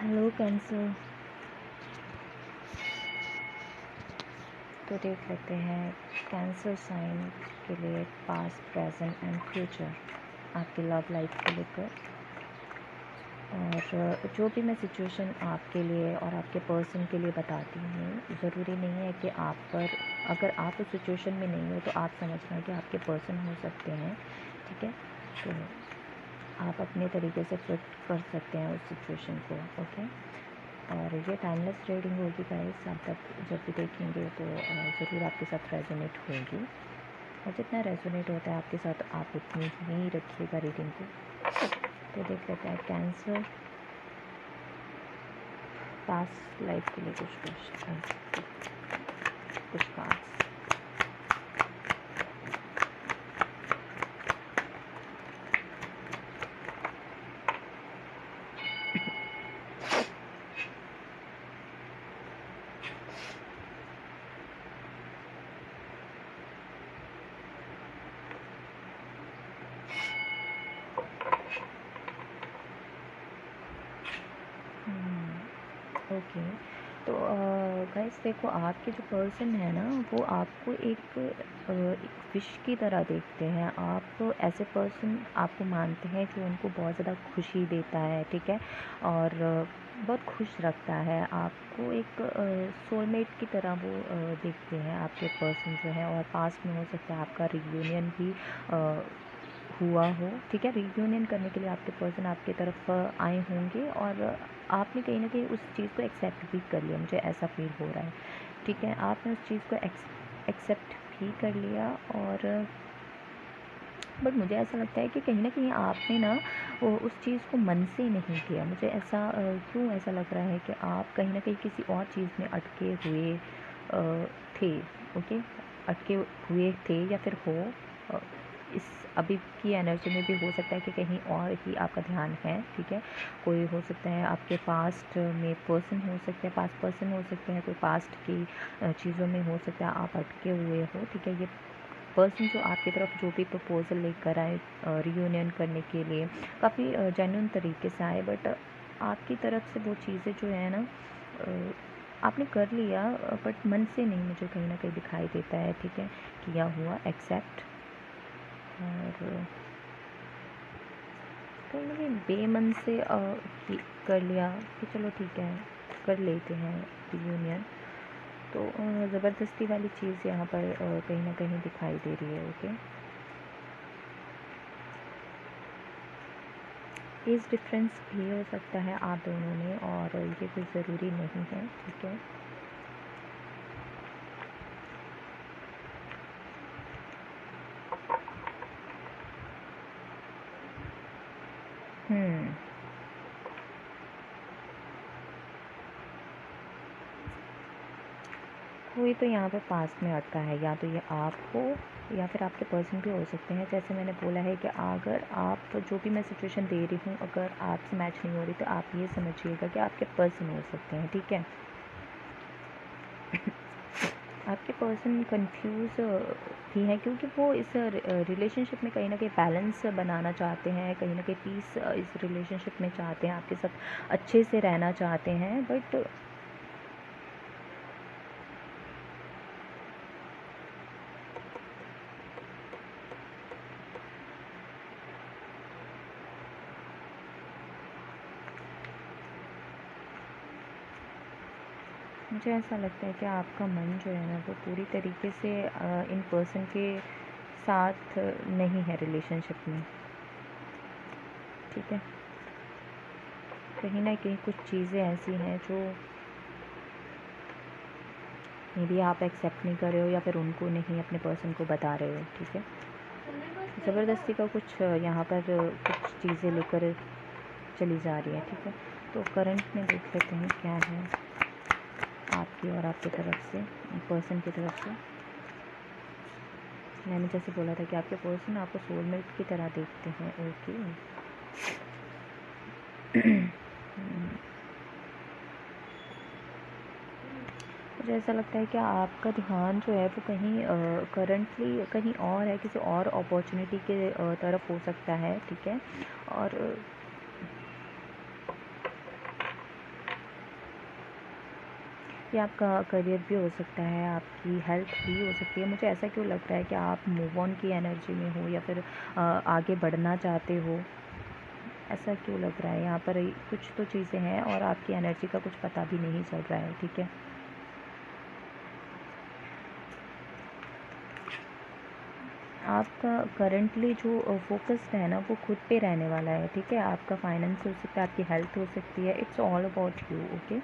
Hello cancer. तो देख लेते हैं कैंसर साइन के लिए पास्ट, प्रेजेंट एंड फ्यूचर आपकी लव लाइफ को लेकर। और जो भी मैं सिचुएशन आपके लिए और आपके पर्सन के लिए बताती हूँ, ज़रूरी नहीं है कि आप पर, अगर आप उस सिचुएशन में नहीं हो तो आप समझना कि आपके पर्सन हो सकते हैं। ठीक है, तो आप अपने तरीके से फिट कर सकते हैं उस सिचुएशन को। ओके, और ये टाइमलेस रीडिंग होगी गाइस। आप जब भी देखेंगे तो ज़रूर आपके साथ रेजोनेट होगी, और जितना रेजोनेट होता है आपके साथ आप उतनी ही रखिएगा रीडिंग को। तो देख लेते हैं कैंसर पास्ट लाइफ के लिए कुछ क्वेश्चन, कुछ कार्ड्स। ओके, तो गाइस देखो, आपके जो पर्सन है ना, वो आपको एक विश की तरह देखते हैं। आप ऐसे पर्सन आपको मानते हैं जो उनको बहुत ज़्यादा खुशी देता है। ठीक है, और बहुत खुश रखता है आपको। एक सोलमेट की तरह वो देखते हैं आपके पर्सन जो है। और पास्ट में हो सकता है आपका रियूनियन भी हुआ हो। ठीक है, रियूनियन करने के लिए आपके पर्सन आपके तरफ आए होंगे, और आपने कहीं ना कहीं उस चीज़ को एक्सेप्ट भी कर लिया। मुझे ऐसा फील हो रहा है। ठीक है, आपने उस चीज़ को एक्सेप्ट भी कर लिया। और बट मुझे ऐसा लगता है कि कहीं ना कहीं आपने ना वो उस चीज़ को मन से नहीं किया। मुझे ऐसा क्यों ऐसा लग रहा है कि आप कहीं ना कहीं किसी और चीज़ में अटके हुए थे। ओके, अटके हुए थे या फिर हो। अ, इस अभी की एनर्जी में भी हो सकता है कि कहीं और ही आपका ध्यान है। ठीक है, कोई हो सकता है आपके पास्ट में पर्सन हो सकते हैं, पास्ट पर्सन हो सकते हैं, कोई पास्ट की चीज़ों में हो सकता है आप अटके हुए हो। ठीक है, ये पर्सन जो आपकी तरफ जो भी प्रपोज़ल लेकर आए रियूनियन करने के लिए, काफ़ी जेन्युइन तरीके से आए। बट आपकी तरफ से वो चीज़ें जो है ना, आपने कर लिया, बट मन से नहीं, मुझे कहीं ना कहीं दिखाई देता है। ठीक है, किया हुआ एक्सेप्ट, और कहीं ना कहीं बेमन से कर लिया कि चलो ठीक है, कर लेते हैं रियूनियन। तो ज़बरदस्ती वाली चीज़ यहाँ पर कहीं ना कहीं दिखाई दे रही है। ओके, एज डिफरेंस भी हो सकता है आप दोनों में, और ये कोई ज़रूरी नहीं है। ठीक है, कोई तो यहाँ पे पास में अटका है, या तो ये आप हो या फिर आपके पर्सन भी हो सकते हैं। जैसे मैंने बोला है कि अगर आप जो भी मैं सिचुएशन दे रही हूँ, अगर आपसे मैच नहीं हो रही, तो आप ये समझिएगा कि आपके पर्सन हो सकते हैं। ठीक है, आपके पर्सन कंफ्यूज भी हैं, क्योंकि वो इस रिलेशनशिप में कहीं ना कहीं बैलेंस बनाना चाहते हैं, कहीं ना कहीं पीस इस रिलेशनशिप में चाहते हैं, आपके साथ अच्छे से रहना चाहते हैं। बट मुझे ऐसा लगता है कि आपका मन जो है ना, वो पूरी तरीके से इन पर्सन के साथ नहीं है रिलेशनशिप में। ठीक है, कहीं ना कहीं कुछ चीज़ें ऐसी हैं जो मे बी आप एक्सेप्ट नहीं कर रहे हो, या फिर उनको नहीं अपने पर्सन को बता रहे हो। ठीक है, ज़बरदस्ती का कुछ यहाँ पर कुछ चीज़ें लेकर चली जा रही है। ठीक है, तो करंट में देख लेते हैं क्या है आपकी और आपकी तरफ से, पर्सन की तरफ से। मैंने जैसे बोला था कि आपके पर्सन आपको सोलमेट की तरह देखते हैं। ओके, मुझे ऐसा लगता है कि आपका ध्यान जो है वो कहीं करंटली कहीं और है, किसी और अपॉर्चुनिटी के तरफ हो सकता है। ठीक है, और ये आपका करियर भी हो सकता है, आपकी हेल्थ भी हो सकती है। मुझे ऐसा क्यों लग रहा है कि आप मूव ऑन की एनर्जी में हो या फिर आगे बढ़ना चाहते हो, ऐसा क्यों लग रहा है। यहाँ पर कुछ तो चीज़ें हैं और आपकी एनर्जी का कुछ पता भी नहीं चल रहा है, ठीक है। आपका करंटली जो फोकस्ड है ना वो खुद पे रहने वाला है, ठीक है। आपका फाइनेंस हो सकता है, आपकी हेल्थ हो सकती है, it's all about you, okay.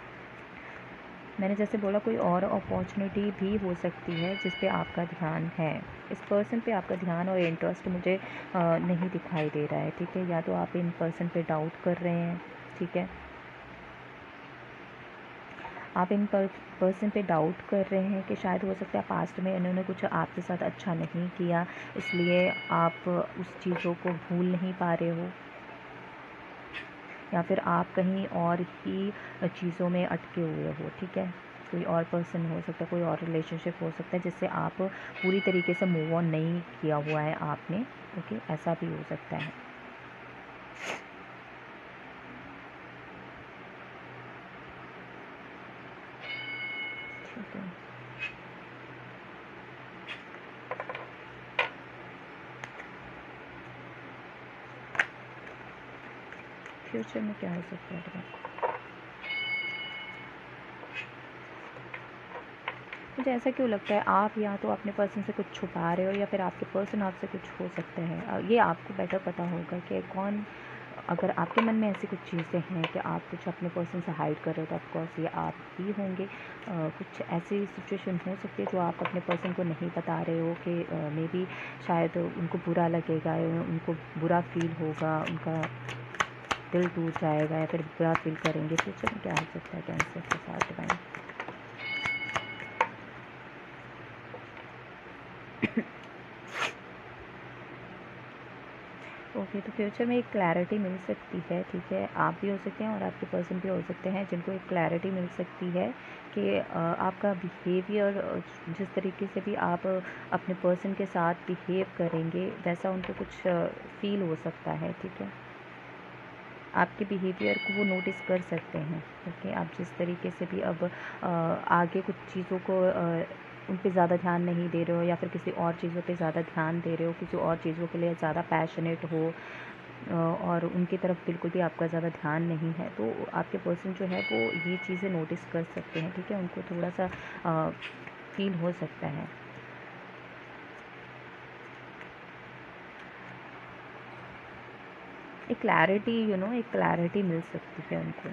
मैंने जैसे बोला कोई और अपॉर्चुनिटी भी हो सकती है जिस पे आपका ध्यान है। इस पर्सन पे आपका ध्यान और इंटरेस्ट मुझे नहीं दिखाई दे रहा है, ठीक है। या तो आप इन पर्सन पे डाउट कर रहे हैं, ठीक है। आप इन पर्सन पे डाउट कर रहे हैं कि शायद हो सकता है पास्ट में इन्होंने कुछ आपके साथ अच्छा नहीं किया, इसलिए आप उस चीज़ों को भूल नहीं पा रहे हो। या फिर आप कहीं और ही चीज़ों में अटके हुए हो, ठीक है। कोई और पर्सन हो सकता है, कोई और रिलेशनशिप हो सकता है जिससे आप पूरी तरीके से मूव ऑन नहीं किया हुआ है आपने, ओके। ऐसा भी हो सकता है। ठीक है, फ्यूचर में क्या हो सकता है आपको। मुझे ऐसा क्यों लगता है आप या तो अपने पर्सन से कुछ छुपा रहे हो या फिर आपके पर्सन आपसे कुछ हो सकते हैं। ये आपको बेटर पता होगा कि कौन, अगर आपके मन में ऐसी कुछ चीज़ें हैं कि आप कुछ अपने पर्सन से हाइड कर रहे हो तो ऑफकोर्स ये आप ही होंगे। कुछ ऐसी सिचुएशन हो सकती है जो आप अपने पर्सन को नहीं बता रहे हो कि मे बी शायद उनको बुरा लगेगा, उनको बुरा फील होगा, उनका दिल टूट जाएगा या फिर बुरा फील करेंगे। फ्यूचर में क्या हो सकता है कैंसर के साथ डिवाइन। ओके, तो फ्यूचर में एक क्लैरिटी मिल सकती है, ठीक है। आप भी हो सकते हैं और आपके पर्सन भी हो सकते हैं जिनको एक क्लैरिटी मिल सकती है कि आपका बिहेवियर, जिस तरीके से भी आप अपने पर्सन के साथ बिहेव करेंगे वैसा उनको कुछ फील हो सकता है, ठीक है। आपके बिहेवियर को वो नोटिस कर सकते हैं, ओके। आप जिस तरीके से भी अब आगे कुछ चीज़ों को उन पे ज़्यादा ध्यान नहीं दे रहे हो या फिर किसी और चीज़ों पे ज़्यादा ध्यान दे रहे हो, किसी और चीज़ों के लिए ज़्यादा पैशनेट हो, और उनकी तरफ बिल्कुल भी आपका ज़्यादा ध्यान नहीं है, तो आपके पर्सन जो है वो ये चीज़ें नोटिस कर सकते हैं, ठीक है। उनको थोड़ा सा फील हो सकता है। एक क्लैरिटी, एक क्लैरिटी मिल सकती है उनको।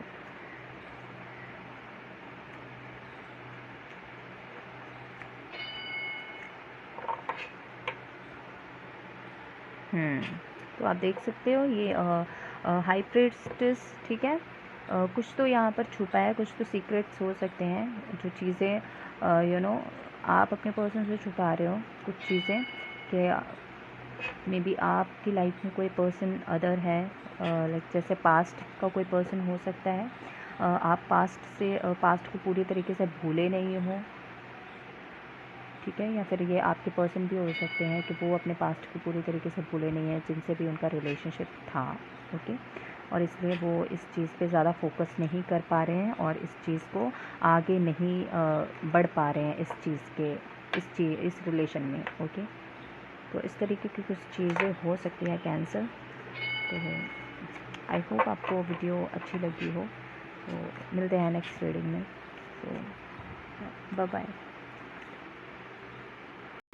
तो आप देख सकते हो ये हाई प्रीस्टेस, ठीक है। कुछ तो यहाँ पर छुपा है, कुछ तो सीक्रेट्स हो सकते हैं, जो चीज़ें आप अपने पर्सन से छुपा रहे हो, कुछ चीज़ें कि मे बी आपकी लाइफ में कोई पर्सन अदर है, लाइक जैसे पास्ट का कोई पर्सन हो सकता है। आप पास्ट को पूरी तरीके से भूले नहीं हो, ठीक है। या फिर ये आपके पर्सन भी हो सकते हैं कि वो अपने पास्ट को पूरी तरीके से भूले नहीं हैं जिनसे भी उनका रिलेशनशिप था, ओके। और इसलिए वो इस चीज़ पे ज़्यादा फोकस नहीं कर पा रहे हैं और इस चीज़ को आगे नहीं बढ़ पा रहे हैं, इस रिलेशन में, ओके। तो इस तरीके की कुछ चीज़ें हो सकती हैं कैंसर। तो आई होप आपको वीडियो अच्छी लगी हो। तो मिलते हैं नेक्स्ट रीडिंग में। तो बाय बाय।